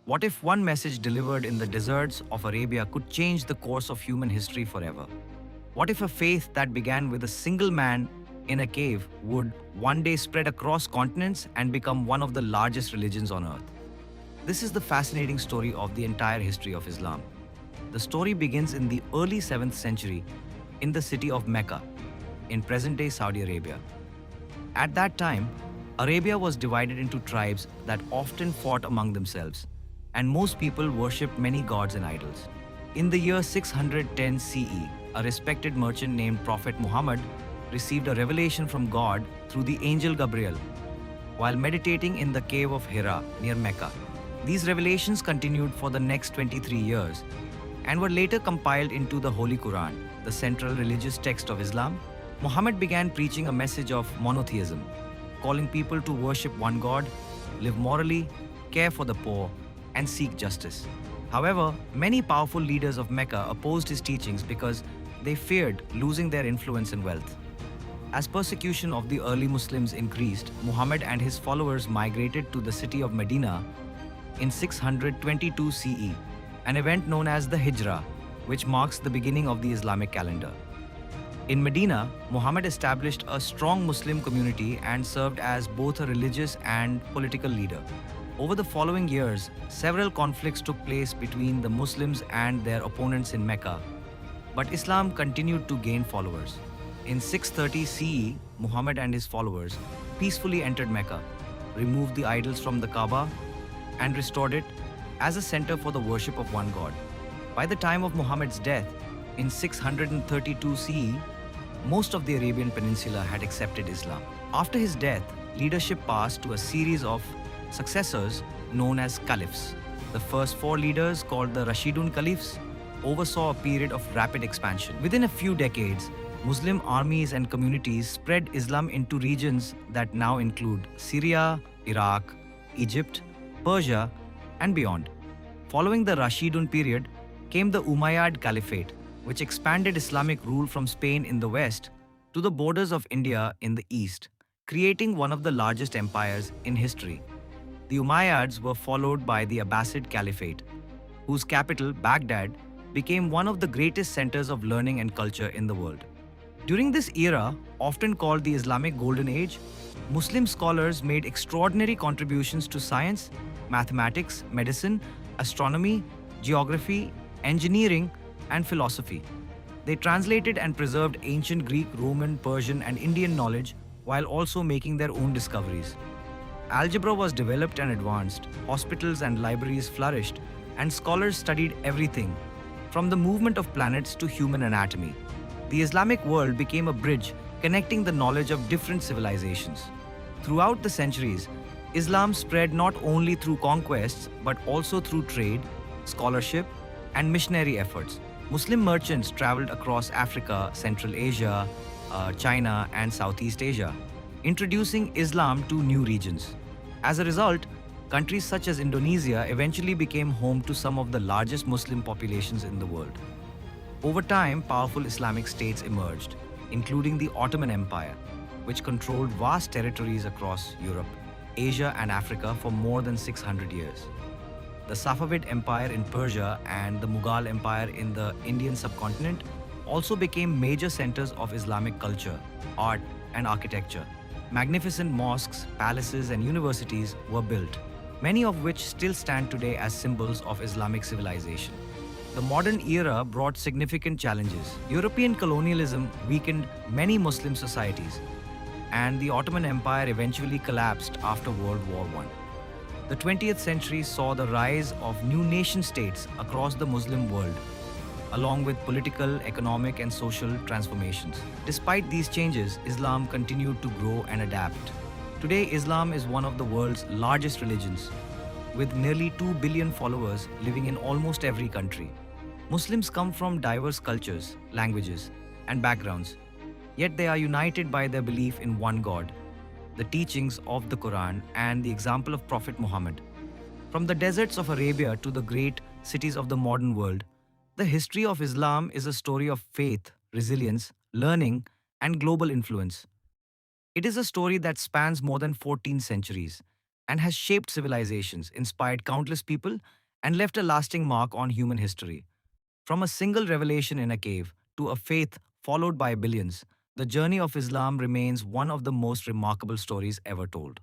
What if one message delivered in the deserts of Arabia could change the course of human history forever? What if a faith that began with a single man in a cave would one day spread across continents and become one of the largest religions on earth? This is the fascinating story of the entire history of Islam. The story begins in the early 7th century in the city of Mecca, in present day Saudi Arabia. At that time, Arabia was divided into tribes that often fought among themselves, and most people worshipped many gods and idols. In the year 610 CE, a respected merchant named Prophet Muhammad received a revelation from God through the angel Gabriel while meditating in the cave of Hira near Mecca. These revelations continued for the next 23 years and were later compiled into the Holy Quran, the central religious text of Islam. Muhammad began preaching a message of monotheism, calling people to worship one God, live morally, care for the poor, and seek justice. However, many powerful leaders of Mecca opposed his teachings because they feared losing their influence and wealth. As persecution of the early Muslims increased, Muhammad and his followers migrated to the city of Medina in 622 CE, an event known as the Hijrah, which marks the beginning of the Islamic calendar. In Medina, Muhammad established a strong Muslim community and served as both a religious and political leader. Over the following years, several conflicts took place between the Muslims and their opponents in Mecca, but Islam continued to gain followers. In 630 CE, Muhammad and his followers peacefully entered Mecca, removed the idols from the Kaaba, and restored it as a center for the worship of one God. By the time of Muhammad's death, in 632 CE, most of the Arabian Peninsula had accepted Islam. After his death, leadership passed to a series of successors known as caliphs. The first four leaders, called the Rashidun Caliphs, oversaw a period of rapid expansion. Within a few decades, Muslim armies and communities spread Islam into regions that now include Syria, Iraq, Egypt, Persia, and beyond. Following the Rashidun period came the Umayyad Caliphate, which expanded Islamic rule from Spain in the west to the borders of India in the east, creating one of the largest empires in history. The Umayyads were followed by the Abbasid Caliphate, whose capital, Baghdad, became one of the greatest centers of learning and culture in the world. During this era, often called the Islamic Golden Age, Muslim scholars made extraordinary contributions to science, mathematics, medicine, astronomy, geography, engineering, and philosophy. They translated and preserved ancient Greek, Roman, Persian, and Indian knowledge while also making their own discoveries. Algebra was developed and advanced, hospitals and libraries flourished, and scholars studied everything, from the movement of planets to human anatomy. The Islamic world became a bridge connecting the knowledge of different civilizations. Throughout the centuries, Islam spread not only through conquests but also through trade, scholarship, and missionary efforts. Muslim merchants traveled across Africa, Central Asia, China, and Southeast Asia, introducing Islam to new regions. As a result, countries such as Indonesia eventually became home to some of the largest Muslim populations in the world. Over time, powerful Islamic states emerged, including the Ottoman Empire, which controlled vast territories across Europe, Asia, and Africa for more than 600 years. The Safavid Empire in Persia and the Mughal Empire in the Indian subcontinent also became major centers of Islamic culture, art, and architecture. Magnificent mosques, palaces, and universities were built, many of which still stand today as symbols of Islamic civilization. The modern era brought significant challenges. European colonialism weakened many Muslim societies, and the Ottoman Empire eventually collapsed after World War I. The 20th century saw the rise of new nation-states across the Muslim world, along with political, economic, and social transformations. Despite these changes, Islam continued to grow and adapt. Today, Islam is one of the world's largest religions, with nearly 2 billion followers living in almost every country. Muslims come from diverse cultures, languages, and backgrounds, yet they are united by their belief in one God, the teachings of the Quran, and the example of Prophet Muhammad. From the deserts of Arabia to the great cities of the modern world, the history of Islam is a story of faith, resilience, learning, and global influence. It is a story that spans more than 14 centuries, and has shaped civilizations, inspired countless people, and left a lasting mark on human history. From a single revelation in a cave to a faith followed by billions, the journey of Islam remains one of the most remarkable stories ever told.